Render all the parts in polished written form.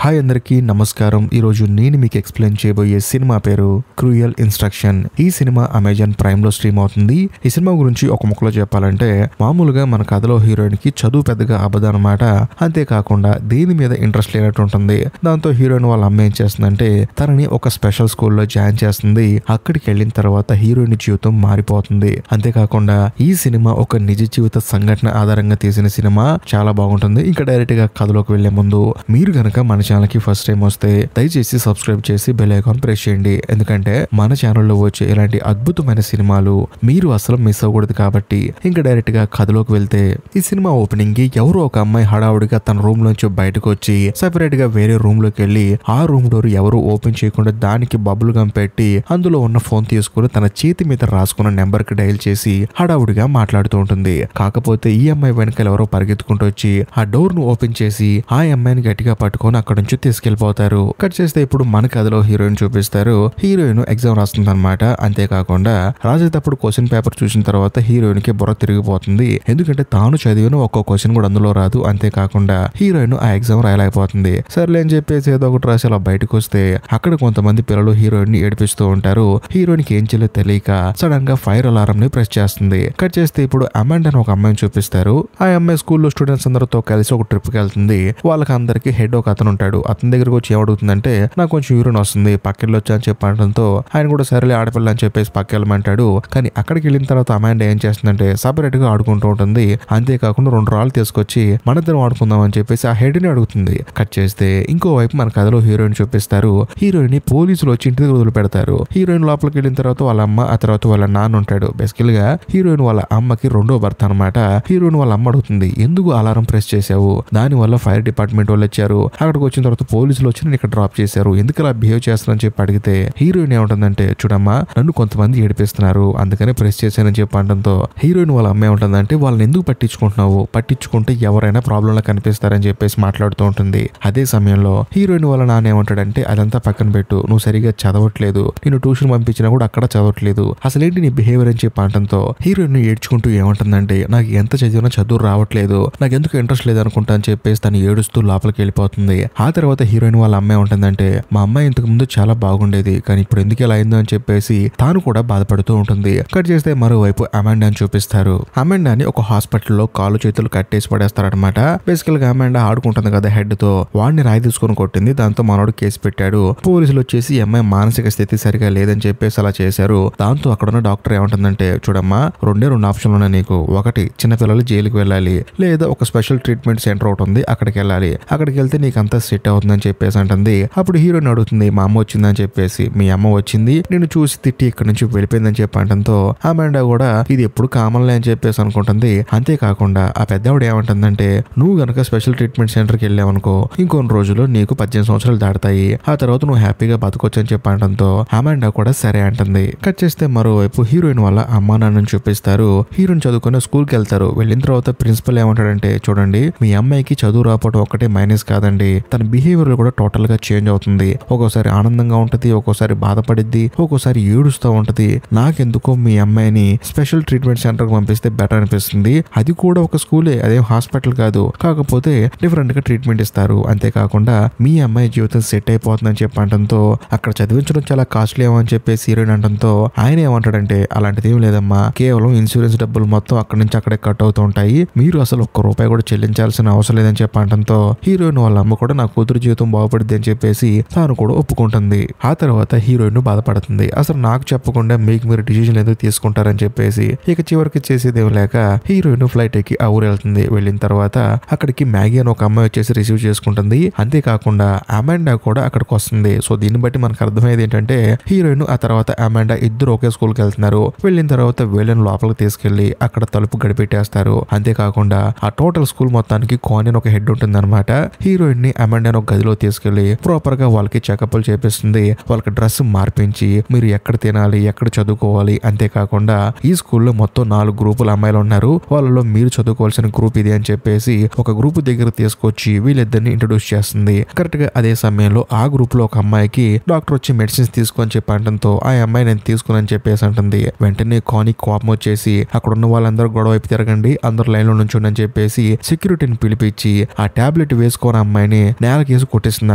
Hi అందరికీ నమస్కారం. ఈరోజు నేను మీకు ఎక్స్ప్లెయిన్ చేయబోయే సినిమా పేరు క్రూయల్ ఇన్స్ట్రక్షన్. ఈ సినిమా అమెజాన్ ప్రైమ్ లో స్ట్రీమ్ అవుతుంది. ఈ సినిమా గురించి ఒక ముక్కలో చెప్పాలంటే మామూలుగా మన కథలో హీరోయిన్ కి చదువు పెద్దగా అవ్వదు అనమాట. అంతేకాకుండా దేని మీద ఇంట్రెస్ట్ లేనట్టు ఉంటుంది. దాంతో హీరోయిన్ వాళ్ళ అమ్మ ఏం చేస్తుందంటే తనని ఒక స్పెషల్ స్కూల్లో జాయిన్ చేస్తుంది. అక్కడికి వెళ్ళిన తర్వాత హీరోయిన్ జీవితం మారిపోతుంది. అంతేకాకుండా ఈ సినిమా ఒక నిజ జీవిత సంఘటన ఆధారంగా తీసిన సినిమా. చాలా బాగుంటుంది. ఇంకా డైరెక్ట్ గా కథలోకి వెళ్లే ముందు మీరు గనక మన ఛానల్ కి ఫస్ట్ టైం వస్తే దయచేసి సబ్స్క్రైబ్ చేసి బెల్ ఐకాన్ ప్రెస్ చేయండి. ఎందుకంటే మన ఛానల్లో వచ్చే ఇలాంటి అద్భుతమైన సినిమాలు మీరు అసలు మిస్ అవ్వకూడదు. కాబట్టి ఇంకా డైరెక్ట్ గా కథలోకి వెళ్తే ఈ సినిమా ఓపెనింగ్ కి ఎవరో ఒక అమ్మాయి హడావుడిగా తన రూమ్ లోంచి బయటకు వచ్చి సెపరేట్ గా వేరే రూమ్ లోకి వెళ్లి ఆ రూమ్ డోర్ ఎవరు ఓపెన్ చేయకుండా దానికి బబుల్ గమ్ పెట్టి అందులో ఉన్న ఫోన్ తీసుకుని తన చేతి మీద రాసుకున్న నెంబర్ కి డయల్ చేసి హడావుడిగా మాట్లాడుతూ ఉంటుంది. కాకపోతే ఈ అమ్మాయి వెనకాల ఎవరో పరిగెత్తుకుంటూ వచ్చి ఆ డోర్ ను ఓపెన్ చేసి ఆ అమ్మాయిని గట్టిగా పట్టుకొని అక్కడ నుంచి తీసుకెళ్లిపోతారు. కట్ చేస్తే ఇప్పుడు మన కథలో హీరోయిన్ చూపిస్తారు. హీరోయిన్ ఎగ్జామ్ రాస్తుంది అనమాట. అంతేకాకుండా రాసేటప్పుడు క్వశ్చన్ పేపర్ చూసిన తర్వాత హీరోయిన్ కి బుర్ర తిరిగిపోతుంది. ఎందుకంటే తాను చదివిన ఒక్కో క్వశ్చన్ కూడా అందులో రాదు. అంతేకాకుండా హీరోయిన్ ఆ ఎగ్జామ్ రాయలేకపోతుంది. సర్లే అని చెప్పేసి ఏదో ఒకటి రాసి అలా బయటకు వస్తే అక్కడ కొంతమంది పిల్లలు హీరోయిన్ ని ఏడిపిస్తూ ఉంటారు. హీరోయిన్ కి ఏం చేయాలో తెలియక సడన్ గా ఫైర్ అలారం ని ప్రెస్ చేస్తుంది. కట్ చేస్తే ఇప్పుడు అమాండా అని ఒక అమ్మాయిని చూపిస్తారు. ఆ అమ్మాయి స్కూల్లో స్టూడెంట్స్ అందరితో కలిసి ఒక ట్రిప్ కి వెళ్తుంది. వాళ్ళకి అందరికి హెడ్ ఒక అతను ఉంటాడు. అతని దగ్గరకు వచ్చి ఏమడుగుతుందంటే నాకు కొంచెం యూరిన్ వస్తుంది పక్కెళ్ళి వచ్చా అని చెప్పడంతో ఆయన కూడా సరేలే ఆడపిల్ల అని చెప్పేసి పక్కెళ్ళమంటాడు. కానీ అక్కడికి వెళ్ళిన తర్వాత అమాండా ఏం చేస్తుందంటే సపరేట్ గా ఆడుకుంటూ ఉంటుంది. అంతేకాకుండా 2 రాళ్ళు తీసుకొచ్చి మనిద్దరం ఆడుకుందాం అని చెప్పేసి ఆ హెడ్ ని అడుగుతుంది. కట్ చేస్తే ఇంకోవైపు మన కథలో హీరోయిన్ చూపిస్తారు. హీరోయిన్ ని పోలీసులు వచ్చి ఇంటి దగ్గర వదిలిపెడతారు. హీరోయిన్ లోపలికి వెళ్ళిన తర్వాత వాళ్ళ అమ్మ ఆ తర్వాత వాళ్ళ నాన్న ఉంటాడు. బేసికల్ గా హీరోయిన్ వాళ్ళ అమ్మకి రెండో భర్త అనమాట. హీరోయిన్ వాళ్ళ అమ్మ అడుగుతుంది ఎందుకు అలారం ప్రెస్ చేసావు, దాని వల్ల ఫైర్ డిపార్ట్మెంట్ వాళ్ళు వచ్చారు, అక్కడికి వచ్చిన తర్వాత పోలీసులు వచ్చి నేను ఇక్కడ డ్రాప్ చేశారు, ఎందుకు అలా బిహేవ్ చేస్తానని చెప్పి అడిగితే హీరోయిన్ ఏముంటుందంటే చూడమ్మా నన్ను కొంతమంది ఏడిపిస్తున్నారు అందుకనే ప్రెస్ చేశానని చెప్పి అనడంతో హీరోయిన్ వాళ్ళ అమ్మ ఏముంటుందంటే వాళ్ళని ఎందుకు పట్టించుకుంటున్నావు, పట్టించుకుంటే ఎవరైనా ప్రాబ్లం లో కనిపిస్తారని చెప్పేసి మాట్లాడుతూ ఉంటుంది. అదే సమయంలో హీరోయిన్ వాళ్ళ నాన్న ఏమంటాడంటే అదంతా పక్కన పెట్టు, నువ్వు సరిగా చదవట్లేదు, నేను ట్యూషన్ పంపించినా కూడా అక్కడ చదవట్లేదు, అసలేంటి నీ బిహేవియర్ అని చెప్పి అనడంతో హీరోయిన్ ఏడ్చుకుంటూ ఏమంటుందంటే నాకు ఎంత చదివినా చదువు రావట్లేదు, నాకు ఎందుకు ఇంట్రెస్ట్ లేదు అనుకుంటా అని చెప్పేసి తను ఏడుస్తూ లోపలికి వెళ్ళిపోతుంది. ఆ తర్వాత హీరోయిన్ వాళ్ళ అమ్మాయి ఉంటుందంటే మా అమ్మాయి ఇంతకు ముందు చాలా బాగుండేది కానీ ఇప్పుడు ఎందుకు ఇలా అయిందో అని చెప్పేసి తాను కూడా బాధపడుతూ ఉంటుంది. కట్ చేస్తే మరోవైపు అమాండా అని చూపిస్తారు. అమాండాని ఒక హాస్పిటల్లో కాలు చేతులు కట్టేసి పడేస్తారనమాట. బేసికల్ గా అమాండా ఆడుకుంటుంది కదా హెడ్ తో, వాడిని రాయి తీసుకొని కొట్టింది. దాంతో మనోడు కేసు పెట్టాడు. పోలీసులు వచ్చేసి ఈ అమ్మాయి మానసిక స్థితి సరిగా లేదని చెప్పేసి అలా చేశారు. దాంతో అక్కడ ఉన్న డాక్టర్ ఏమంటుందంటే చూడమ్మా 2 ఆప్షన్లు ఉన్నాయి నీకు, ఒకటి చిన్నపిల్లలు జైలుకి వెళ్ళాలి, లేదా ఒక స్పెషల్ ట్రీట్మెంట్ సెంటర్ ఒకటి ఉంది అక్కడికి వెళ్ళాలి, అక్కడికి వెళ్తే నీకు అంతా సెట్ అవుతుందని చెప్పేసి అంటుంది. అప్పుడు హీరోయిన్ అడుగుతుంది మా అమ్మ వచ్చిందని చెప్పేసి, మీ అమ్మ వచ్చింది నేను చూసి తిట్టి ఇక్కడ నుంచి వెళ్ళిపోయిందని చెప్పి అంటంతో అమాండా కూడా ఇది ఎప్పుడు కామన్లే అని చెప్పేసి అనుకుంటుంది. అంతేకాకుండా ఆ పెద్దవాడు ఏమంటుందంటే నువ్వు గనక స్పెషల్ ట్రీట్మెంట్ సెంటర్కి వెళ్ళావనుకో ఇంకొన్ని రోజుల్లో నీకు 18 సంవత్సరాలు దాటుతాయి, ఆ తర్వాత నువ్వు హ్యాపీగా బతకొచ్చు అని చెప్పి అంటంతో అమాండా కూడా సరే అంటుంది. కట్ చేస్తే మరోవైపు హీరోయిన్ వాళ్ళ అమ్మా నాన్నని చూపిస్తారు. హీరోయిన్ చదువుకునే స్కూల్కి వెళ్తారు. వెళ్ళిన తర్వాత ప్రిన్సిపల్ ఏమంటాడంటే చూడండి మీ అమ్మాయికి చదువు రాకపోవడం ఒకటే మైనస్ కాదండి, తన బిహేవియర్ కూడా టోటల్ గా చేంజ్ అవుతుంది, ఒక్కోసారి ఆనందంగా ఉంటది, ఒక్కోసారి బాధపడిద్ది, ఒక్కోసారి ఏడుస్తూ ఉంటది, నాకెందుకో మీ అమ్మాయిని స్పెషల్ ట్రీట్మెంట్ సెంటర్ కి పంపిస్తే బెటర్ అనిపిస్తుంది, అది కూడా ఒక స్కూలే అదేం హాస్పిటల్ కాదు, కాకపోతే డిఫరెంట్ గా ట్రీట్మెంట్ ఇస్తారు, అంతేకాకుండా మీ అమ్మాయి జీవితం సెట్ అయిపోతుందని చెప్పి అంటంతో అక్కడ చదివించడం చాలా కాస్ట్లీ ఏమో అని చెప్పేసి హీరోయిన్ అంటంతో ఆయన ఏమంటాడంటే అలాంటిది ఏం లేదమ్మా, కేవలం ఇన్సూరెన్స్ డబ్బులు మొత్తం అక్కడి నుంచి అక్కడే కట్ అవుతూ ఉంటాయి, మీరు అసలు ₹1 కూడా చెల్లించాల్సిన అవసరం లేదని చెప్పి అంటంతో హీరోయిన్ వాళ్ళ అమ్మ కూడా నా కూతురు జీవితం బాగుపడింది అని చెప్పేసి తాను కూడా ఒప్పుకుంటుంది. ఆ తర్వాత హీరోయిన్ బాధపడుతుంది, అసలు నాకు చెప్పకుండా మీకు మీరు డిసిజన్ ఎందుకు తీసుకుంటారని చెప్పేసి. ఇక చివరికి చేసేదేం లేక హీరోయిన్ ఫ్లైట్ ఎక్కి ఆ ఊరు వెళ్తుంది. వెళ్ళిన తర్వాత అక్కడికి మ్యాగీ అని ఒక అమ్మాయి వచ్చేసి రిసీవ్ చేసుకుంటుంది. అంతేకాకుండా అమాండా కూడా అక్కడికి వస్తుంది. సో దీన్ని బట్టి మనకు అర్థమయ్యేది ఏంటంటే హీరోయిన్ ఆ తర్వాత అమాండా ఇద్దరు ఒకే స్కూల్ కి వెళ్తున్నారు. వెళ్ళిన తర్వాత వీళ్ళని లోపలికి తీసుకెళ్లి అక్కడ తలుపు గడిపెట్టేస్తారు. అంతేకాకుండా ఆ టోటల్ స్కూల్ మొత్తానికి కాన్ అని ఒక హెడ్ ఉంటుంది అనమాట. హీరోయిన్ ని అమాండా ఒక గదిలో తీసుకెళ్లి ప్రాపర్ గా వాళ్ళకి చెకప్లు చేపిస్తుంది. వాళ్ళకి డ్రెస్ మార్పించి మీరు ఎక్కడ తినాలి ఎక్కడ చదువుకోవాలి, అంతేకాకుండా ఈ స్కూల్లో మొత్తం 4 గ్రూపుల అమ్మాయిలు ఉన్నారు, వాళ్ళలో మీరు చదువుకోవాల్సిన గ్రూప్ ఇది అని చెప్పేసి ఒక గ్రూప్ దగ్గర తీసుకొచ్చి వీళ్ళిద్దరిని ఇంట్రొడ్యూస్ చేస్తుంది. కరెక్ట్ గా అదే సమయంలో ఆ గ్రూప్ లో ఒక అమ్మాయికి డాక్టర్ వచ్చి మెడిసిన్స్ తీసుకొని చెప్పి అంటంతో ఆ అమ్మాయి నేను తీసుకుని చెప్పేసి అంటుంది. వెంటనే కాని కోపం వచ్చేసి అక్కడ ఉన్న వాళ్ళందరూ గొడవ వైపు తిరగండి, అందరూ లైన్ లో నుంచోండి అని చెప్పేసి సెక్యూరిటీని పిలిపించి ఆ టాబ్లెట్ వేసుకోని అమ్మాయిని నేలకేసి కొట్టేస్తుంది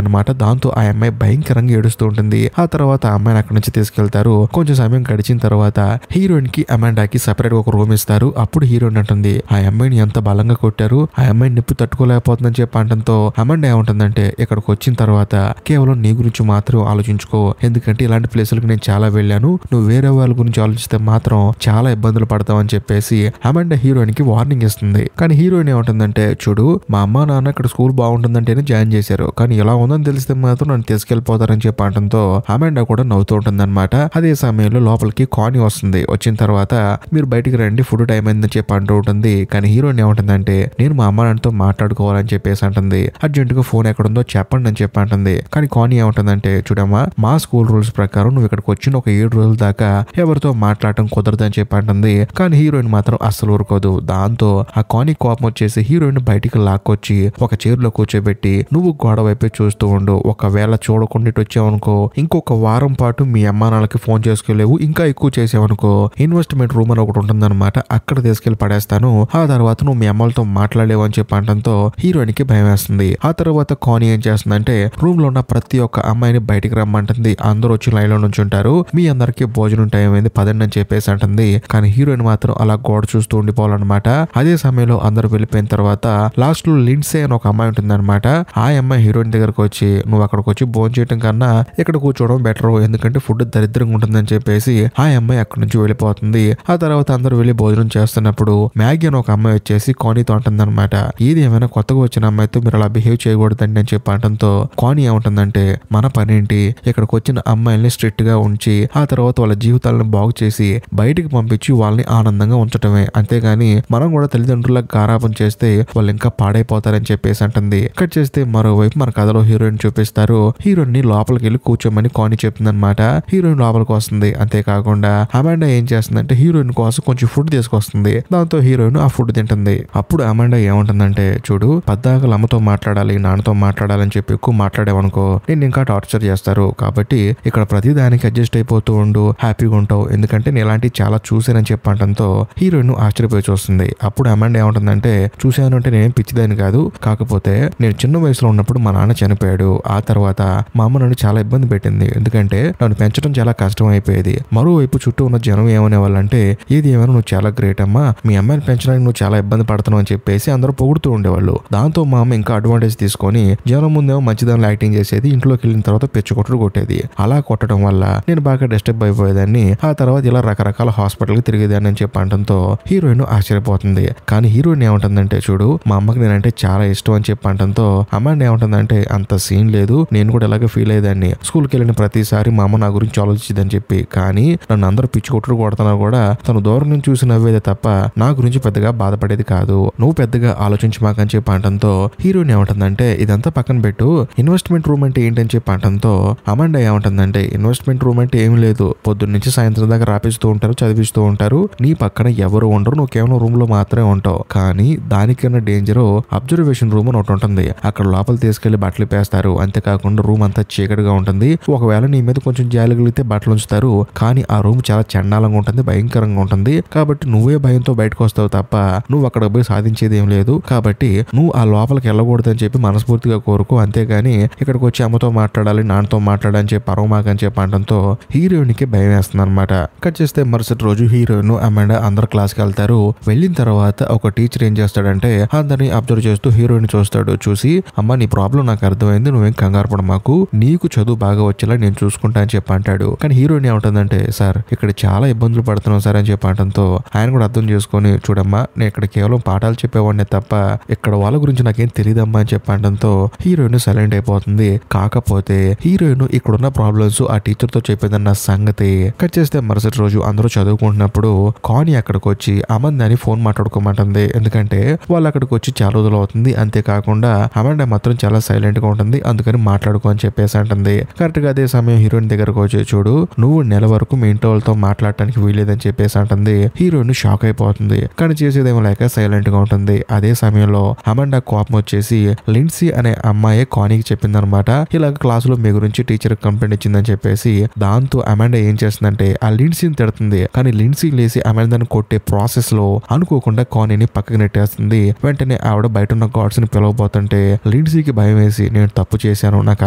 అనమాట. దాంతో ఆ అమ్మాయి భయంకరంగా ఏడుస్తూ ఉంటుంది. ఆ తర్వాత ఆ అమ్మాయిని అక్కడి నుంచి తీసుకెళ్తారు. కొంచెం సమయం గడిచిన తర్వాత హీరోయిన్ కి అమాండాకి సెపరేట్ ఒక రూమ్ ఇస్తారు. అప్పుడు హీరోయిన్ అంటుంది, ఆ అమ్మాయిని ఎంత బలంగా కొట్టారు, ఆ అమ్మాయి నొప్పి తట్టుకోలేకపోతుందని చెప్పి అంటంతో అమాండా ఏమంటుందంటే, ఇక్కడికి వచ్చిన తర్వాత కేవలం నీ గురించి మాత్రం ఆలోచించుకో, ఎందుకంటే ఇలాంటి ప్లేసులకు నేను చాలా వెళ్ళాను, నువ్వు వేరే వాళ్ళ గురించి ఆలోచిస్తే మాత్రం చాలా ఇబ్బందులు పడతావని చెప్పేసి అమాండా హీరోయిన్ కి వార్నింగ్ ఇస్తుంది. కానీ హీరోయిన్ ఏమంటుందంటే, చూడు మా అమ్మ నాన్న ఇక్కడ స్కూల్ బాగుంటుందంటేనే జాయిన్ చేశారు, కానీ ఇలా ఉందని తెలిస్తే మాత్రం నన్ను తీసుకెళ్లిపోతారని చెప్పి అంటంతో అమాండా కూడా నవ్వుతూ ఉంటుందన్నమాట. అదే సమయంలో లోపలికి కాని వస్తుంది. వచ్చిన తర్వాత మీరు బయటికి రండి, ఫుడ్ టైం అయిందని చెప్పి అంటూ ఉంటుంది. కానీ హీరోయిన్ ఏమంటుందంటే, నేను మా అమ్మ నాన్నతో మాట్లాడుకోవాలని చెప్పేసి అంటుంది. అర్జెంట్ గా ఫోన్ ఎక్కడుందో చెప్పండి అని చెప్పి అంటుంది. కానీ కాని ఏమంటుందంటే, చూడమ్మా మా స్కూల్ రూల్స్ ప్రకారం నువ్వు ఇక్కడికి వచ్చిన ఒక 7 రోజుల దాకా ఎవరితో మాట్లాడటం కుదరదని చెప్పి అంటుంది. కానీ హీరోయిన్ మాత్రం అస్సలు ఊరుకోదు. దాంతో ఆ కాని కోపం వచ్చేసి హీరోయిన్ బయటికి లాక్కొచ్చి ఒక చైర్లో కూర్చోబెట్టి, నువ్వు గోడ వైపే చూస్తూ ఉండు, ఒకవేళ చూడకుండా ఇటు వచ్చావనుకో ఇంకొక వారం పాటు మీ అమ్మా నాన్నకి ఫోన్ చేసుకోలేవు, ఇంకా ఎక్కువ చేసావనుకో ఇన్వెస్ట్మెంట్ రూమ్ అని ఒకటి ఉంటుందన్నమాట, అక్కడ తీసుకెళ్లి పడేస్తాను, ఆ తర్వాత నువ్వు మీ అమ్మలతో మాట్లాడలేవు అని చెప్పి అంటంతో హీరోయిన్ కి భయం వేస్తుంది. ఆ తర్వాత కాని ఏం చేస్తుందంటే, రూమ్ లో ఉన్న ప్రతి ఒక్క అమ్మాయిని బయటికి రమ్మంటుంది. అందరూ వచ్చి లైన్ లో నుంచి ఉంటారు, మీ అందరికి భోజనం టైం అయింది పదండి అని చెప్పేసి అంటుంది. కానీ హీరోయిన్ మాత్రం అలా గోడ చూస్తూ ఉండిపోవాలన్నమాట. అదే సమయంలో అందరూ వెళ్ళిపోయిన తర్వాత లాస్ట్ లో లిండ్సే అని ఒక అమ్మాయి ఉంటుందన్నమాట. ఆ అమ్మాయి హీరోయిన్ దగ్గరకు వచ్చి, నువ్వు అక్కడికి వచ్చి భోజనం చేయడం కన్నా ఇక్కడ కూర్చోవడం బెటర్, ఎందుకంటే ఫుడ్ దరిద్రంగా ఉంటుందని చెప్పేసి ఆ అమ్మాయి అక్కడి నుంచి వెళ్ళిపోతుంది. ఆ తర్వాత అందరూ వెళ్ళి భోజనం చేస్తున్నప్పుడు మ్యాగీ అని ఒక అమ్మాయి వచ్చేసి కానీతో అంటుందన్నమాట, ఏది ఏమైనా కొత్తగా వచ్చిన అమ్మాయితో మీరు అలా బిహేవ్ చేయకూడదండి అని చెప్పి అంటంతో కాని ఏముంటుందంటే, మన పనేంటి ఇక్కడికి వచ్చిన అమ్మాయిల్ని స్ట్రిక్ట్ గా ఉంచి ఆ తర్వాత వాళ్ళ జీవితాలను బాగు చేసి బయటికి పంపించి వాళ్ళని ఆనందంగా ఉంచటమే, అంతేగాని మనం కూడా తల్లిదండ్రులకు గారాబం చేస్తే వాళ్ళు ఇంకా పాడైపోతారని చెప్పేసి అంటుంది. కట్ చేస్తే మరోవైపు మన కథలో హీరోయిన్ చూపిస్తారు. హీరోయిన్ ని లోపలికి వెళ్ళి కూర్చోమని కాని చెప్తుందన్నమాట. హీరోయిన్ లోపలికి వస్తుంది. అంతేకాకుండా అమాండా ఏం చేస్తుందంటే హీరోయిన్ కోసం కొంచెం ఫుడ్ తీసుకొస్తుంది. దాంతో హీరోయిన్ ఆ ఫుడ్ తింటుంది. అప్పుడు అమాండా ఏమంటుందంటే, చూడు పద్దాకలు అమ్మతో మాట్లాడాలి నాన్నతో మాట్లాడాలని చెప్పి ఎక్కువ మాట్లాడేవనుకో నేను ఇంకా టార్చర్ చేస్తారు, కాబట్టి ఇక్కడ ప్రతి దానికి అడ్జస్ట్ అయిపోతూ ఉండు, హ్యాపీగా ఉంటావు, ఎందుకంటే నేను ఇలాంటివి చాలా చూసానని చెప్పంటంతో హీరోయిన్ ఆశ్చర్యపోయి చూస్తుంది. అప్పుడు అమాండా ఏమంటుందంటే, చూశాను అంటే నేనేం పిచ్చిదాన్ని కాదు, కాకపోతే నేను చిన్న వయసులో ఉన్నప్పుడు మా నాన్న చనిపోయాడు, ఆ తర్వాత మా అమ్మ నన్ను చాలా ఇబ్బంది పెట్టింది, ఎందుకంటే నన్ను పెంచడం చాలా కష్టం అయిపోయేది. మరోవైపు చుట్టూ ఉన్న జనం ఏమనే వాళ్ళంటే, ఏది ఏమైనా నువ్వు చాలా గ్రేట్ అమ్మా, మీ అమ్మాయిని పెంచడానికి నువ్వు చాలా ఇబ్బంది పడుతున్నావు అని చెప్పేసి అందరూ పొగుడుతూ ఉండేవాళ్ళు. దాంతో మా అమ్మ ఇంకా అడ్వాంటేజ్ తీసుకొని జనం ముందేమో మంచిదాన్ని యాక్టింగ్ చేసేది, ఇంట్లోకి వెళ్ళిన తర్వాత పెచ్చుకొట్టుడు కొట్టేది. అలా కొట్టడం వల్ల నేను బాగా డిస్టర్బ్ అయిపోయేదాన్ని. ఆ తర్వాత ఇలా రకరకాల హాస్పిటల్కి తిరిగేదాన్ని అని చెప్పి అంటంతో హీరోయిన్ ఆశ్చర్యపోతుంది. కానీ హీరోయిన్ ఏమంటుందంటే, చూడు మా అమ్మకి నేనంటే చాలా ఇష్టం అని చెప్పి అంటంతో అమ్మాయిని ఏమంటుందంటే, అంత సీన్ లేదు, నేను కూడా ఇలాగే ఫీల్ అయ్యేదాన్ని, స్కూల్కి వెళ్ళిన ప్రతిసారి మా అమ్మ నా గురించి ఆలోచించిందని చెప్పి, కానీ నన్ను అందరూ పిచ్చి కొట్టుడు కొడుతున్నా కూడా తను దూరం నుంచి చూసి నవ్వేదే తప్ప నా గురించి పెద్దగా బాధపడేది కాదు, నువ్వు పెద్దగా ఆలోచించి మాకని చెప్పి అంటంతో హీరోయిన్ ఏమంటుందంటే, ఇదంతా పక్కన పెట్టు, ఇన్వెస్ట్మెంట్ రూమ్ అంటే ఏంటని చెప్పి అంటంతో అమాండా ఏమంటుందంటే, ఇన్వెస్ట్మెంట్ రూమ్ అంటే ఏమి లేదు, పొద్దున్న నుంచి సాయంత్రం దాకా రాపిస్తూ ఉంటారు, చదివిస్తూ ఉంటారు, నీ పక్కన ఎవరు ఉండరు, నువ్వు కేవలం రూమ్ లో మాత్రమే ఉంటావు, కానీ దానికన్నా డేంజర్ అబ్జర్వేషన్ రూమ్ అని ఒకటి ఉంటుంది, అక్కడ లోపల తీసుకెళ్లి బట్టలు పేస్తారు, అంతేకాకుండా రూమ్ అంతా చీకటిగా ఉంటుంది, ఒకవేళ నీ మీద కొంచెం జాలి కలిగితే బట్టలు ఉంచుతారు, కానీ ఆ రూమ్ చాలా చండాలంగా ఉంటుంది, భయంకరంగా ఉంటుంది, కాబట్టి నువ్వే భయంతో బయటకు వస్తావు తప్ప నువ్వు అక్కడ పోయి సాధించేది ఏం లేదు, కాబట్టి నువ్వు ఆ లోపలికి వెళ్ళకూడదని చెప్పి మనస్ఫూర్తిగా కోరుకో, అంతేగాని ఇక్కడికి వచ్చి అమ్మతో మాట్లాడాలి నాన్నతో మాట్లాడాలని చెప్పి పరవమాకని చెప్పి అనడంతో హీరోయిన్ కి భయం వేస్తుంది అనమాట. కట్ చేస్తే మరుసటి రోజు హీరోయిన్ అమాండా అందరు క్లాస్కి వెళ్తారు. వెళ్ళిన తర్వాత ఒక టీచర్ ఏం చేస్తాడంటే అందరినీ అబ్జర్వ్ చేస్తూ హీరోయిన్ చూస్తాడు. చూసి, అమ్మ నీ ప్రాబ్లం నాకు అర్థమైంది, నువ్వేం కంగారు పడ మాకు, నీకు చదువు బాగా వచ్చేలా నేను చూసుకుంటా అని చెప్పి అంటాడు. కానీ హీరోయిన్ ఏమంటుందంటే, సార్ ఇక్కడ చాలా ఇబ్బందులు పడుతున్నాం సార్ అని చెప్పి అంటంతో ఆయన కూడా అర్థం చేసుకొని, చూడమ్మా నేను ఇక్కడ కేవలం పాఠాలు చెప్పేవాడినే తప్ప ఇక్కడ వాళ్ళ గురించి నాకేం తెలియదమ్మా అని చెప్పి అంటంతో హీరోయిన్ సైలెంట్ అయిపోతుంది. కాకపోతే హీరోయిన్ ఇక్కడున్న ప్రాబ్లమ్స్ ఆ టీచర్ తో చెప్పేదన్న సంగతి. కట్ చేస్తే మరుసటి రోజు అందరూ చదువుకుంటున్నప్పుడు కాని అక్కడికి వచ్చి అమందాని ఫోన్ మాట్లాడుకోమంటుంది, ఎందుకంటే వాళ్ళు అక్కడికి వచ్చి చాలా రోజులు అవుతుంది, అంతేకాకుండా అమండా మాత్రం చాలా సైలెంట్ గా ఉంటుంది, అందుకని మాట్లాడుకో అని చెప్పేసి అంటుంది. కరెక్ట్ గా అదే సమయం హీరోయిన్ దగ్గరకు వచ్చి, చూడు నువ్వు నెల వరకు మీ ఇంట్లో వాళ్ళతో మాట్లాడటానికి వీలేదని చెప్పేసి అంటుంది. హీరోయిన్ షాక్ అయిపోతుంది, కానీ చేసేదేమో లేక సైలెంట్ గా ఉంటుంది. అదే సమయంలో అమండా కోపం వచ్చేసి లిండ్సీ అనే అమ్మాయి కానీకి చెప్పిందనమాట, ఇలాగ క్లాసులో మీ గురించి టీచర్ కంప్లైంట్ ఇచ్చిందని చెప్పేసి. దాంతో అమాండా ఏం చేస్తుందంటే ఆ లిండ్సీని తిడుతుంది, కానీ లిండ్సీ లేసి అమాండాని కొట్టే ప్రాసెస్ లో అనుకోకుండా కానీని పక్కకి నెట్టేస్తుంది. వెంటనే ఆవిడ బయట ఉన్న గార్డ్స్ ని పిలవబోతుంటే లిండ్సీ మెర్సీకి భయం వేసి నేను తప్పు చేశాను, నాకు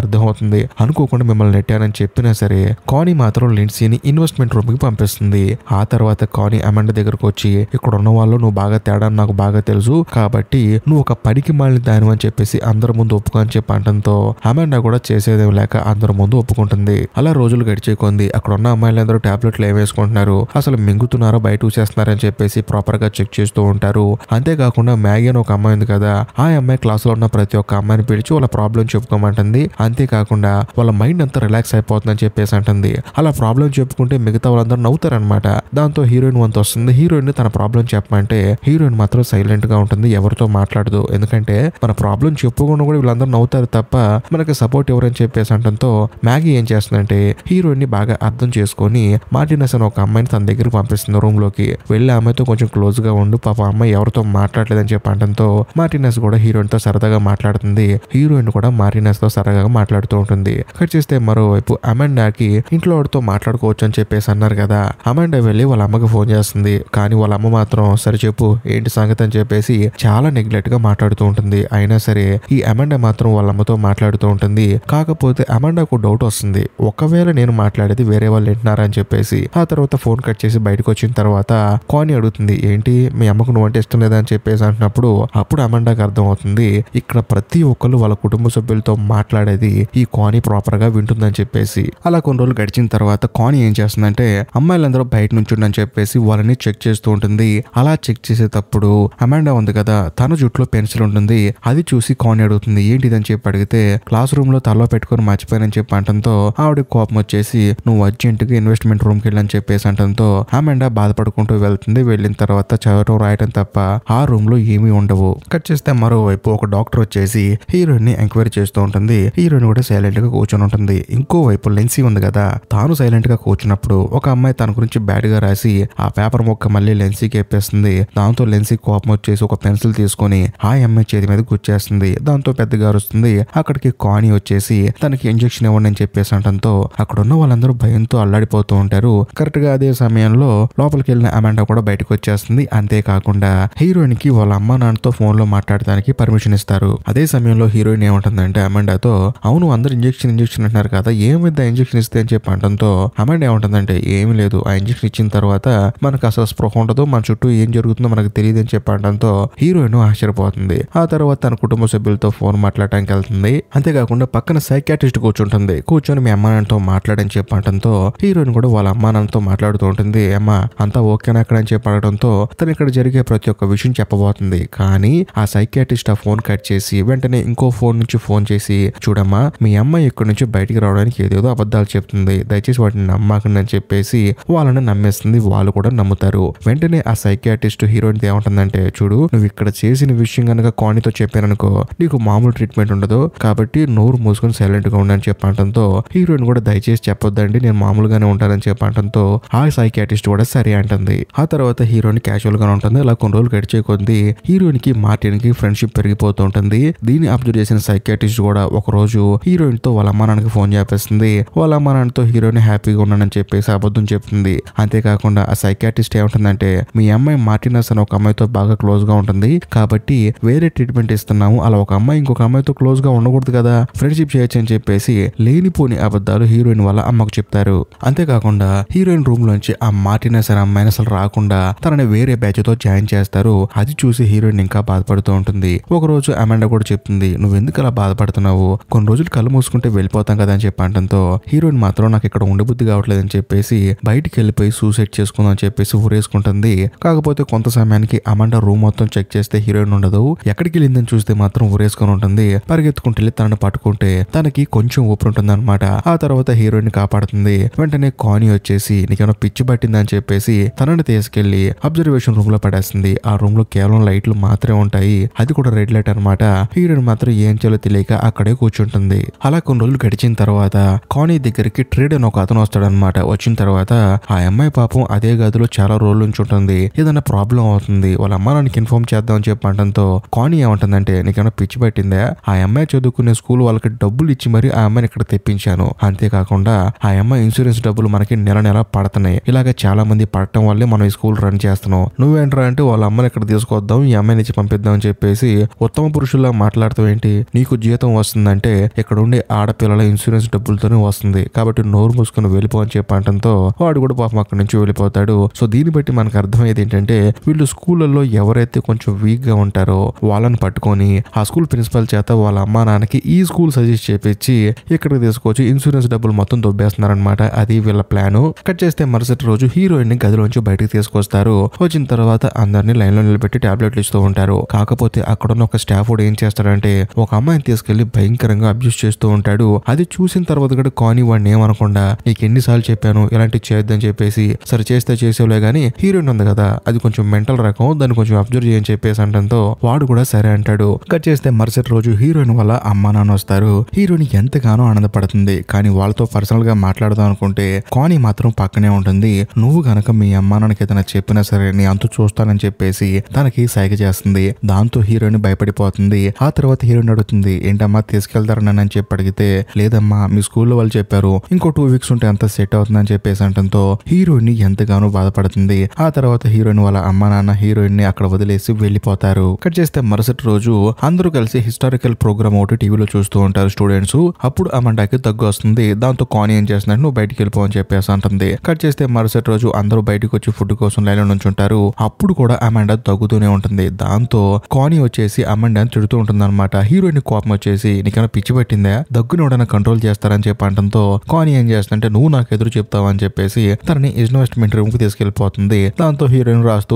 అర్థమవుతుంది, అనుకోకుండా మిమ్మల్ని నెట్టానని చెప్పినా సరే కానీ మాత్రం లిండ్సీని ఇన్వెస్ట్మెంట్ రూమ్ కి పంపిస్తుంది. ఆ తర్వాత కానీ అమాండా దగ్గరకు వచ్చి ఇక్కడ ఉన్న వాళ్ళు నువ్వు బాగా తేడా నాకు బాగా తెలుసు, కాబట్టి నువ్వు ఒక పనికి మాలిన దాని అని చెప్పేసి అందరి ముందు ఒప్పుకొని చెప్పి అంటంతో అమాండా కూడా చేసేదేం లేక అందరి ముందు ఒప్పుకుంటుంది. అలా రోజులు గడిచే కొంది అక్కడ ఉన్న అమ్మాయిలందరూ టాబ్లెట్లు ఏమేసుకుంటున్నారు, అసలు మింగుతున్నారో బయట చూసేస్తున్నారని చెప్పేసి ప్రాపర్ గా చెక్ చేస్తూ ఉంటారు. అంతేకాకుండా మ్యాగీ అని ఒక అమ్మాయి ఉంది కదా, ఆ అమ్మాయి క్లాస్ లో ఉన్న ప్రతి ఒక్క అమ్మాయిని పిలిచి వాళ్ళ ప్రాబ్లం చెప్పుకోమంటుంది. అంతేకాకుండా వాళ్ళ మైండ్ అంతా రిలాక్స్ అయిపోతుందని చెప్పేసి అంటుంది. అలా ప్రాబ్లం చెప్పుకుంటే మిగతా వాళ్ళందరూ నవ్వుతారనమాట. దాంతో హీరోయిన్ వంతు వస్తుంది. హీరోయిన్ తన ప్రాబ్లం చెప్పమంటే హీరోయిన్ మాత్రం సైలెంట్ గా ఉంటుంది, ఎవరితో మాట్లాడదు. ఎందుకంటే మన ప్రాబ్లం చెప్పుకున్నా కూడా వీళ్ళందరూ నవ్వుతారు తప్ప మనకి సపోర్ట్ ఎవరని చెప్పేసి అంటంతో మ్యాగీ ఏం చేస్తుందంటే హీరోయిన్ ని బాగా అర్థం చేసుకొని మార్టినస్ అని ఒక అమ్మాయిని తన దగ్గరికి పంపిస్తుంది రూమ్ లోకి. వెళ్ళి అమ్మాయితో కొంచెం క్లోజ్ గా ఉండు, పాప అమ్మాయి ఎవరితో మాట్లాడలేదని చెప్పి అంటంతో మార్టినస్ కూడా హీరోయిన్ తో సరదాగా మాట్లాడుతుంది. హీరోయిన్ కూడా మార్టినస్ తో సరదాగా మాట్లాడుతూ ఉంటుంది. కట్ చేస్తే మరోవైపు అమాండాకి ఇంట్లో వాడితో మాట్లాడుకోవచ్చు అని చెప్పేసి అన్నారు కదా, అమాండా వెళ్ళి వాళ్ళ అమ్మకి ఫోన్ చేస్తుంది. కానీ వాళ్ళ అమ్మ మాత్రం సరే చెప్పు ఏంటి సంగతి అని చెప్పేసి చాలా నెగ్లెక్ట్ గా మాట్లాడుతూ ఉంటుంది. అయినా సరే ఈ అమాండా మాత్రం వాళ్ళ అమ్మతో మాట్లాడుతూ ఉంటుంది. కాకపోతే అమాండాకు డౌట్ వస్తుంది, ఒకవేళ నేను మాట్లాడేది వేరే వాళ్ళు వింటున్నారా అని చెప్పేసి. ఆ తర్వాత ఫోన్ కట్ చేసి బయటకు వచ్చిన తర్వాత కానీ అడుగుతుంది, ఏంటి మీ అమ్మకు నువ్వంటే ఇష్టం లేదా అని చెప్పేసి అంటున్నప్పుడు అప్పుడు అమాండాకి అర్థం అవుతుంది ఇక్కడ ప్రతి ఒక్కరు వాళ్ళ కుటుంబ సభ్యులతో మాట్లాడేది ఈ కానీ ప్రాపర్ గా వింటుందని చెప్పేసి. అలా కొన్ని రోజులు గడిచిన తర్వాత కానీ ఏం చేస్తుందంటే అమ్మాయిలందరూ బయట నుంచి ఉండని చెప్పేసి వాళ్ళని చెక్ చేస్తూ ఉంటుంది. అలా చెక్ చేసేటప్పుడు అమాండా ఉంది కదా, తన జుట్టులో పెన్సిల్ ఉంటుంది. అది చూసి కానీ అడుగుతుంది ఏంటిదని చెప్పి అడిగితే క్లాస్ రూమ్ లో తలలో పెట్టుకొని మర్చిపోయానని చెప్పి అంటంతో ఆవిడ కోపం వచ్చేసి నువ్వు అర్జెంట్ గా ఇన్వెస్ట్మెంట్ రూమ్ కి వెళ్ళని చెప్పేసి అంటంతో అమాండా బాధపడుకుంటూ వెళ్తుంది. వెళ్ళిన తర్వాత చదవటం రాయటం తప్ప ఆ రూమ్ లో ఏమీ ఉండవు. కట్ చేస్తే మరోవైపు ఒక డాక్టర్ వచ్చేసి హీరోయిన్ ని ఎంక్వైరీ చేస్తూ ఉంటుంది. హీరోయిన్ కూడా సైలెంట్ గా కూర్చొని ఉంటుంది. ఇంకోవైపు లెన్సీ ఉంది కదా, తాను సైలెంట్ గా కూర్చున్నప్పుడు ఒక అమ్మాయి తన గురించి బ్యాడ్ గా రాసి ఆ పేపర్ మొక్క మళ్ళీ లెన్సీకి ఎప్పేస్తుంది. దాంతో లెన్సీ కోపం వచ్చేసి ఒక పెన్సిల్ తీసుకొని ఆ అమ్మాయి చేతి మీద గుచ్చేస్తుంది. దాంతో పెద్దగా అరుస్తుంది. అక్కడికి కానీ వచ్చేసి తనకి ఇంజెక్షన్ ఇవ్వండి అని చెప్పేసి అంటంతో అక్కడ ఉన్న వాళ్ళందరూ భయంతో అల్లాడిపోతూ ఉంటారు. కరెక్ట్ గా అదే సమయంలో లోపలికి వెళ్ళిన అమాండా కూడా బయటకు వచ్చేస్తుంది. అంతేకాకుండా హీరోయిన్ కి వాళ్ళ అమ్మ నాన్నతో ఫోన్ లో మాట్లాడడానికి పర్మిషన్ ఇస్తారు. అదే సమయంలో హీరోయిన్ ఏమంటుందంటే అమాండాతో, అవును అందరు ఇంజెక్షన్ అంటున్నారు కదా, ఏమైంది ఇంజెక్షన్ ఇస్తే అని చెప్పి అంటంతో అమాండా ఏమంటుందంటే ఏమి లేదు, ఆ ఇంజెక్షన్ ఇచ్చిన తర్వాత మనకు అసలు స్పృహ ఉండదు, మన చుట్టూ ఏం జరుగుతుందో మనకు తెలియదు అని చెప్పి అంటంతో హీరోయిన్ ఆశ్చర్యపోతుంది. ఆ తర్వాత తన కుటుంబ సభ్యులతో ఫోన్ మాట్లాడడానికి వెళ్తుంది. అంతేకాకుండా పక్కన సైకాట్రిస్ట్ కూర్చుంటుంది. కూర్చొని మీ అమ్మా నాన్నతో మాట్లాడని చెప్పి అంటంతో హీరోయిన్ కూడా వాళ్ళ అమ్మా నాన్నతో మాట్లాడుతూ ఉంటుంది. అమ్మ అంతా ఓకేనా అక్కడ అని చెప్పి అడగడంతో తను ఇక్కడ జరిగే ప్రతి ఒక్క విషయం చెప్పబోతుంది. కానీ ఆ సైకాట్రిస్ట్ ఆ ఫోన్ కట్ చేసి వెంటనే ఇంకో ఫోన్ నుంచి ఫోన్ చేసి చూడమ్మా మీ అమ్మాయి ఇక్కడ నుంచి బయటికి రావడానికి ఏదేదో అబద్ధాలు చెప్తుంది, దయచేసి వాటిని నమ్మకండి అని చెప్పేసి వాళ్ళని నమ్మేస్తుంది. వాళ్ళు కూడా నమ్ముతారు. వెంటనే ఆ సైకాట్రిస్ట్ హీరోయిన్ ఏమంటుందంటే చూడు నువ్వు ఇక్కడ చేసిన విషయం కనుక కానీతో చెప్పాననుకో నీకు మామూలు ట్రీట్మెంట్ ఉండదు, కాబట్టి నోరు మూసుకొని సైలెంట్ గా ఉండని చెప్పంటంతో హీరోయిన్ కూడా దయచేసి చెప్పొద్దండి నేను మామూలుగానే ఉంటానని చెప్పంటంతో ఆ సైకాట్రిస్ట్ కూడా సరే అంటుంది. ఆ తర్వాత హీరోయిన్ క్యాజువల్ గా ఉంటుంది. అలా కొన్ని రోజులు గడిచే కొద్ది హీరోయిన్ కి మార్టిన్ కి ఫ్రెండ్షిప్ పెరిగిపోతూ ఉంటుంది. దీన్ని అబ్జర్వ్ చేసిన సైకాట్రిస్ట్ కూడా ఒక రోజు హీరోయిన్ తో వాళ్ళ అమ్మ నాన్నకి ఫోన్ చేపిస్తుంది. వాళ్ళ అమ్మ నాన్నతో హీరోయిన్ హ్యాపీగా ఉన్నానని చెప్పేసి అబద్ధం చెప్తుంది. అంతేకాకుండా ఆ సైకాట్రిస్ట్ ఏమంటుందంటే మీ అమ్మాయి మార్టినస్ అని ఒక అమ్మాయితో బాగా క్లోజ్ గా ఉంటుంది, కాబట్టి వేరే ట్రీట్మెంట్ ఇస్తున్నాము, అలా ఒక అమ్మాయి ఇంకొక అమ్మాయితో క్లోజ్ గా ఉండకూడదు కదా, ఫ్రెండ్షిప్ చేయొచ్చు అని చెప్పేసి లేనిపోని అబద్ధాలు హీరోయిన్ వాళ్ళ అమ్మకు చెప్తారు. అంతేకాకుండా హీరోయిన్ రూమ్ లోంచి ఆ మార్టినస్ అనే అమ్మాయిని అసలు రాకుండా తనని వేరే బ్యాచ్ తో జాయిన్ చేస్తారు. అది చూసి హీరోయిన్ ఇంకా బాధపడుతూ ఉంటుంది. ఒక రోజు అమాండా కూడా చెప్తుంది నువ్వు ఎందుకు అలా బాధపడుతున్నావు, కొన్ని రోజులు కళ్ళు మూసుకుంటే వెళ్ళిపోతాం కదా అని చెప్పి అంటంతో హీరోయిన్ మాత్రం నాకు ఇక్కడ ఉండబుద్ధి కావట్లేదు అని చెప్పేసి బయటికి వెళ్ళిపోయి సూసైడ్ చేసుకుందాం అని చెప్పేసి ఊరేసుకుంటుంది. కాకపోతే కొంత సమయానికి అమాండా రూమ్ మొత్తం చెక్ చేస్తే హీరోయిన్ ఉండదు. ఎక్కడికి వెళ్ళిందని చూస్తే మాత్రం ఊరేసుకొని ఉంటుంది. పరిగెత్తుకుంటూ వెళ్ళి తనను పట్టుకుంటే తనకి కొంచెం ఊపిరి ఉంటుంది అనమాట. ఆ తర్వాత హీరోయిన్ కాపాడుతుంది. వెంటనే కానీ వచ్చేసి నీకేమైనా పిచ్చి పట్టిందని చెప్పేసి తనని తీసుకెళ్లి అబ్జర్వేషన్ రూమ్ లో పడేస్తుంది. ఆ రూమ్ లో కేవలం లైట్లు మాత్రమే ఉంటాయి, అది కూడా రెడ్ లైట్ అనమాట. హీరోయిన్ మాత్రం ఏం చేయాలో తెలియక అక్కడే కూర్చుంటుంది. అలా కొన్ని రోజులు గడిచిన తర్వాత కానీ దగ్గరికి ట్రేడ్ అని ఒక అతను వస్తాడనమాట. వచ్చిన తర్వాత ఆ అమ్మాయి పాపం అదే గదిలో చాలా రోజుల నుంచి ఉంటుంది. ఏదైనా ప్రాబ్లం అవుతుంది, వాళ్ళ అమ్మ నాన్నకి ఇన్ఫార్మ్ చేద్దాం అని చెప్పంటంతో కానీ ఏమంటుందంటే నీకేమైనా పిచ్చి పట్టిందా, ఆ అమ్మాయి చదువుకునే స్కూల్ వాళ్ళకి డబ్బులు ఇచ్చి మరి ఆ అమ్మాయిని ఇక్కడ తెప్పించాను, అంతేకాకుండా ఆ అమ్మాయి ఇన్సూరెన్స్ డబ్బులు మనకి నెల నెల పడుతున్నాయి, ఇలాగ చాలా మంది పడటం వల్లే మనం ఈ స్కూల్ రన్ చేస్తున్నాం, నువ్వేంట్రా అంటే వాళ్ళ అమ్మని ఇక్కడ తీసుకొద్దాం ఈ అమ్మాయిని ఇచ్చి పంపిద్దాం అని చెప్పేసి ఉత్తమ పురుషుల్లా మాట్లాడుతూ అర్థం ఏంటి? నీకు జీతం వస్తుందంటే ఇక్కడ ఉండే ఆడపిల్లల ఇన్సూరెన్స్ డబ్బులతోనే వస్తుంది, కాబట్టి నోరు మూసుకుని వెళ్ళిపో అని చెప్పి అనడంతో వాడు కూడా పాపం అక్కడి నుంచి వెళ్ళిపోతాడు. సో దీన్ని బట్టి మనకు అర్థమయ్యేది ఏంటంటే వీళ్ళు స్కూళ్ళల్లో ఎవరైతే కొంచెం వీక్ గా ఉంటారో వాళ్ళని పట్టుకొని ఆ స్కూల్ ప్రిన్సిపల్ చేత వాళ్ళ అమ్మా నాన్నకి ఈ స్కూల్ సజెస్ట్ చేపించి ఇక్కడికి తీసుకొచ్చి ఇన్సూరెన్స్ డబ్బులు మొత్తం దొబ్బేస్తున్నారనమాట. అది వీళ్ళ ప్లాన్. కట్ చేస్తే మరుసటి రోజు హీరోయిన్ ని గదిలోంచి బయటకు తీసుకొస్తారు. వచ్చిన తర్వాత అందరినీ లైన్ లో నిలబెట్టి టాబ్లెట్లు ఇస్తూ ఉంటారు. కాకపోతే అక్కడున్న ఒక స్టాఫ్ ఏం చేస్తాడంటే ఒక అమ్మాయిని తీసుకెళ్లి భయంకరంగా అబ్యూస్ చేస్తూ ఉంటాడు. అది చూసిన తర్వాత కూడా కాని వాడిని ఏమనకుండా నీకు ఎన్నిసార్లు చెప్పాను ఇలాంటి చేయొద్దని చెప్పేసి, సరే చేస్తే చేసేవులే గానీ హీరోయిన్ ఉంది కదా అది కొంచెం మెంటల్ రకం, దాన్ని కొంచెం అబ్జర్వ్ చేయని చెప్పేసి అంటంతో వాడు కూడా సరే అంటాడు. కట్ చేస్తే మరుసటి రోజు హీరోయిన్ వాళ్ళ అమ్మా నాన్న వస్తారు. హీరోయిన్ ఎంతగానో ఆనందపడుతుంది. కానీ వాళ్ళతో పర్సనల్ గా మాట్లాడదాం అనుకుంటే కాని మాత్రం పక్కనే ఉంటుంది. నువ్వు గనక మీ అమ్మా నాన్నకి ఏదైనా చెప్పినా సరే నీ అంతు చూస్తానని చెప్పేసి తనకి సైగ చేస్తుంది. దాంతో హీరోయిన్ భయపడిపోతుంది. ఆ తర్వాత హీరోయిన్ అడుగుతుంది ఏంటమ్మా తీసుకెళ్తారని అని చెప్పి అడిగితే లేదమ్మా మీ స్కూల్లో వాళ్ళు చెప్పారు ఇంకో 2 వీక్స్ ఉంటే అంత సెట్ అవుతుందని చెప్పేసి అంటంతో హీరోయిన్ ఎంతగానో బాధపడుతుంది. ఆ తర్వాత హీరోయిన్ వాళ్ళ అమ్మా నాన్న హీరోయిన్ ని అక్కడ వదిలేసి వెళ్లిపోతారు. కట్ చేస్తే మరుసటి రోజు అందరూ కలిసి హిస్టారికల్ ప్రోగ్రామ్ ఒకటి టీవీలో చూస్తూ ఉంటారు స్టూడెంట్స్. అప్పుడు అమండాకి దగ్గు వస్తుంది. దాంతో కాని ఏం చేస్తున్నాడు నువ్వు బయటికి వెళ్ళిపో అని చెప్పేసి అంటుంది. కట్ చేస్తే మరుసటి రోజు అందరూ బయటకు వచ్చి ఫుడ్ కోసం లైన్ నుంచి ఉంటారు. అప్పుడు కూడా అమండా దగ్గుతూనే ఉంటుంది. దాంతో కాని వచ్చేసి అమండాని తిడుతూ ఉంటుంది అనమాట. హీరోయిన్ కోపం వచ్చేసి నీకైనా పిచ్చి పెట్టిందా, దగ్గుని ఎవడైనా కంట్రోల్ చేస్తారని చెప్పి అంటంతో కాని ఏం చేస్తుందంటే నువ్వు నాకు ఎదురు చెప్తావు అని చెప్పేసి తనని ఇన్వెస్ట్మెంట్ రూమ్ కి తీసుకెళ్లిపోతుంది. దాంతో హీరోయిన్ రాస్తూ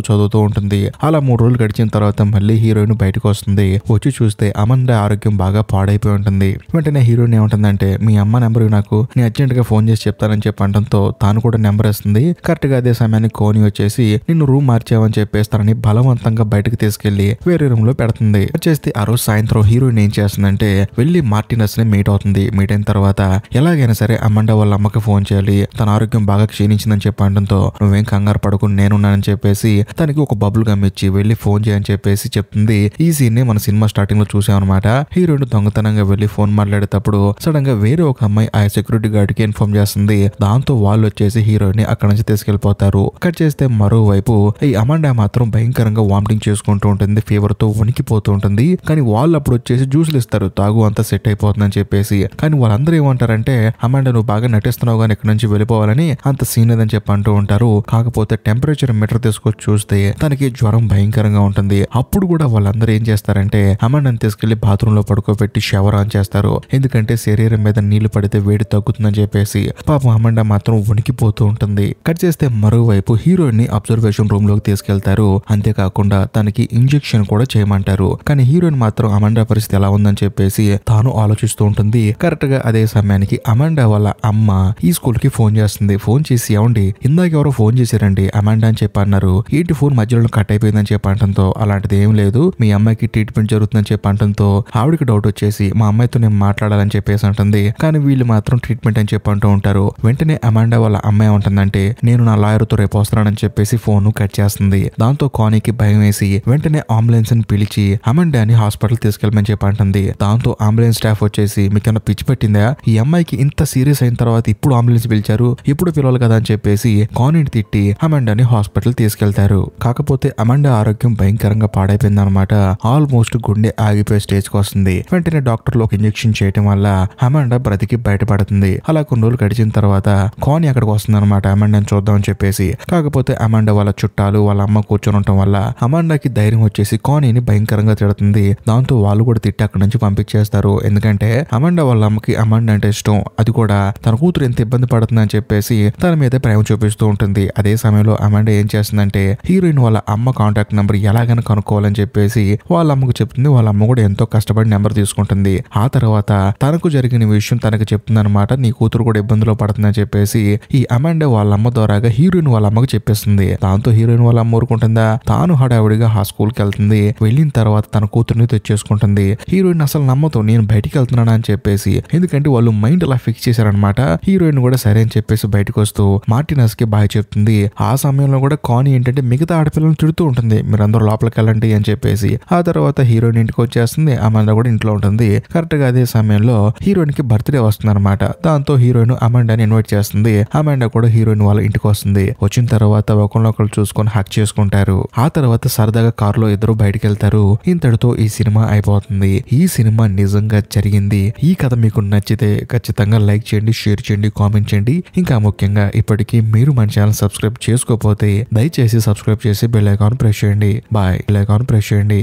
చదువుతూ ఉంటుంది. అలా 3 రోజులు గడిచిన తర్వాత మళ్ళీ హీరోయిన్ బయటకు వస్తుంది. వచ్చి చూస్తే అమండా ఆరోగ్యం బాగా పాడైపోయి ఉంటుంది. వెంటనే హీరోయిన్ ఏముంటుందంటే మీ అమ్మ నెంబర్ నాకు నేను అర్జెంట్ గా ఫోన్ చేసి చెప్తానని చెప్పి అంటంతో తాను కూడా నెంబర్ ఇస్తుంది. కరెక్ట్ గా అదే సమయానికి కోని వచ్చేసి నిన్ను రూమ్ మార్చావని చెప్పేసి తనని బలవంతంగా బయటకు తీసుకెళ్లి వేరే రూమ్ లో పెడుతుంది. వచ్చేసి ఆ రోజు సాయంత్రం హీరోయిన్ ఏం చేస్తుందంటే వెళ్లి మార్టినస్ ని మీట్ అవుతుంది. మీట్ అయిన తర్వాత ఎలాగైనా సరే అమండా వాళ్ళ అమ్మకి ఫోన్ చేయాలి, తన ఆరోగ్యం బాగా క్షీణించిందని చెప్పి అంటంతో నువ్వేం కంగారు పడకు నేనున్నానని చెప్పేసి తనకి ఒక బబుల్ గమ్ ఇచ్చి వెళ్లి ఫోన్ చేయని చెప్పేసి చెప్తుంది. ఈ సీన్ ని మన సినిమా స్టార్టింగ్ లో చూసామన్నమాట. హీరోయిన్ దొంగతనంగా వెళ్లి ఫోన్ మాట్లాడేటప్పుడు సడన్ గా వేరే ఒక అమ్మాయి ఆ సెక్యూరిటీ గార్డ్ కి ఇన్ఫార్మ్ చేస్తుంది. దాంతో వాళ్ళు వచ్చేసి హీరోయిన్ ని అక్కడ నుంచి తీసుకెళ్లిపోతారు. కట్ చేస్తే మరోవైపు ఈ అమండా మాత్రం భయంకరంగా వామిటింగ్ చేసుకుంటూ ఉంటుంది. ఫీవర్ తో వణికిపోతూ ఉంటుంది. కానీ వాళ్ళు అప్పుడు వచ్చేసి జ్యూసులు ఇస్తారు తాగు అంతా సెట్ అయిపోతుందని చెప్పేసి. కానీ వాళ్ళందరూ ఏమంటారంటే అమండా నువ్వు బాగా నటిస్తున్నావు కానీ ఇక్కడ నుంచి వెళ్ళిపోవాలని అంత సీన్ లేదని చెప్పి అంటూ ఉంటారు. కాకపోతే టెంపరేచర్ మీటర్ తీసుకొచ్చి చూస్తే తనకి జ్వరం భయంకరంగా ఉంటుంది. అప్పుడు కూడా వాళ్ళందరూ ఏం చేస్తారంటే అమండాని తీసుకెళ్లి బాత్రూమ్ లో పడుకోబెట్టి షవర్ ఆన్ చేస్తారు. ఎందుకంటే శరీరం మీద నీళ్లు పడితే వేడి తగ్గుతుందని చెప్పేసి. పాపం అమండా మాత్రం వణికిపోతూ ఉంటుంది. కట్ చేస్తే మరోవైపు హీరోయిన్ ని అబ్జర్వేషన్ రూమ్ లోకి తీసుకెళ్తారు. అంతేకాకుండా తనకి ఇంజెక్షన్ కూడా చేయమంటారు. కానీ హీరోయిన్ మాత్రం అమండా పరిస్థితి ఎలా ఉందని చెప్పేసి తాను ఆలోచిస్తూ ఉంటుంది. కరెక్ట్ గా అదే సమయానికి అమండా వాళ్ళ అమ్మ ఈ స్కూల్ కి ఫోన్ చేస్తుంది. ఫోన్ చేసి ఏమండి ఇందాక ఎవరో ఫోన్ చేశారండి అమండా అని చెప్పి అన్నారు, ఏంటి ఫోన్ మధ్యలో కట్ అయిపోయిందని చెప్పి అంటంతో అలాంటిది ఏం లేదు మీ అమ్మాయికి ట్రీట్మెంట్ జరుగుతుందని చెప్పి అంటంతో ఆవిడకి డౌట్ వచ్చేసి మా అమ్మాయితో నేను మాట్లాడాలని చెప్పేసి అంటుంది. కానీ వీళ్ళు మాత్రం ట్రీట్మెంట్ అని చెప్పి అంటూ ఉంటారు. వెంటనే అమండా వాళ్ళ అమ్మాయి ఉంటుందంటే నేను నా లాయర్ తో రేపు వస్తానని చెప్పేసి ఫోన్ కట్ చేస్తుంది. దాంతో కానీకి భయం వేసి వెంటనే అంబులెన్స్ ని పిలిచి అమండాని హాస్పిటల్ తీసుకెళ్ళమని చెప్పి అంటుంది. దాంతో అంబులెన్స్ స్టాఫ్ వచ్చేసి మీకన్నా పిచ్చి పెట్టిందా, ఈ అమ్మాయికి ఇంత సీరియస్ అయిన తర్వాత ఇప్పుడు అంబులెన్స్ పిలిచారు, ఇప్పుడు పిలవాలి కదా అని చెప్పేసి కానీని తిట్టి అమండాని హాస్పిటల్ తీసుకెళ్తారు. కాకపోతే అమండా ఆరోగ్యం భయంకరంగా పాడైపోయింది అనమాట. ఆల్మోస్ట్ గుండె ఆగిపోయే స్టేజ్ కి వస్తుంది. వెంటనే డాక్టర్లు ఒక ఇంజెక్షన్ చేయడం వల్ల అమండా బ్రతికి బయటపడుతుంది. అలా కొన్ని రోజులు గడిచిన తర్వాత కాని అక్కడికి వస్తుంది అనమాట అమండాని చూద్దామని చెప్పేసి. కాకపోతే అమండా వాళ్ళ చుట్టాలు వాళ్ళ అమ్మ కూర్చొని ఉండటం వల్ల అమండాకి ధైర్యం వచ్చేసి కానీని భయంకరంగా తిడుతుంది. దాంతో వాళ్ళు కూడా తిట్టి అక్కడి నుంచి పంపించేస్తారు. ఎందుకంటే అమండా వాళ్ళ అమ్మకి అమండా అంటే ఇష్టం, అది కూడా తన కూతురు ఎంత ఇబ్బంది పడుతుందని చెప్పేసి తన మీద ప్రేమ చూపిస్తూ ఉంటుంది. అదే సమయంలో అమండా ఏం చేస్తుందంటే హీరోయిన్ వాళ్ళ అమ్మ కాంటాక్ట్ నెంబర్ ఎలాగైనా కనుక్కోవాలని చెప్పేసి వాళ్ళ అమ్మకు చెప్తుంది. వాళ్ళ అమ్మ కూడా ఎంతో కష్టపడి నెంబర్ తీసుకుంటుంది. ఆ తర్వాత తనకు జరిగిన విషయం తనకు చెప్తుంది అనమాట. నీ కూతురు కూడా ఇబ్బందిలో పడుతుందని చెప్పేసి ఈ అమండా వాళ్ళ అమ్మ ద్వారాగా హీరోయిన్ వాళ్ళ అమ్మకు చెప్పేస్తుంది. దాంతో హీరోయిన్ వాళ్ళ అమ్మ ఊరుకుంటుందా, తాను హడావిడిగా ఆ స్కూల్ కి వెళ్తుంది. వెళ్ళిన తర్వాత తన కూతురుని తెచ్చేసుకుంటుంది. హీరోయిన్ అసలు నమ్మతో నేను బయటికి వెళ్తున్నానా అని చెప్పేసి, ఎందుకంటే వాళ్ళు మైండ్ అలా ఫిక్స్ చేశారనమాట. హీరోయిన్ కూడా సరే అని చెప్పేసి బయటకు వస్తూ మార్టినస్ కి బాయ్ చెప్తుంది. ఆ సమయంలో కూడా కాని ఏంటంటే మిగతా ఆడపిల్లలను తిడుతూ ఉంటుంది, మీరందరూ లోపలికి వెళ్ళండి అని చెప్పేసి. ఆ తర్వాత హీరోయిన్ ఇంటికి వచ్చేస్తుంది. అమండా కూడా ఇంట్లో ఉంటుంది. కరెక్ట్ గా అదే సమయంలో హీరోయిన్ కి బర్త్డే వస్తుంది అనమాట. దాంతో హీరోయిన్ అమండాని ఇన్వైట్ చేస్తుంది. అమండా కూడా హీరోయిన్ వాళ్ళ ఇంటికి వస్తుంది. వచ్చిన తర్వాత ఒకరినొకరు చూసుకొని హక్ చేసుకుంటారు. ఆ తర్వాత సరదాగా కారులో ఇద్దరు బయటికి వెళ్తారు. ఇంతటితో ఈ సినిమా అయిపోతుంది. ఈ సినిమా నిజంగా జరిగింది. ఈ కథ మీకు నచ్చితే ఖచ్చితంగా లైక్ చేయండి, షేర్ చేయండి, కామెంట్ చేయండి. ఇంకా ముఖ్యంగా ఇప్పటికీ మీరు మన ఛానల్ సబ్స్క్రైబ్ చేసుకోకపోతే దయచేసి సబ్స్క్రైబ్ చేసి బెల్ ఐకాన్ ప్రెస్ చేయండి. బాయ్. బెల్ ఐకాన్ ప్రెస్ చేయండి.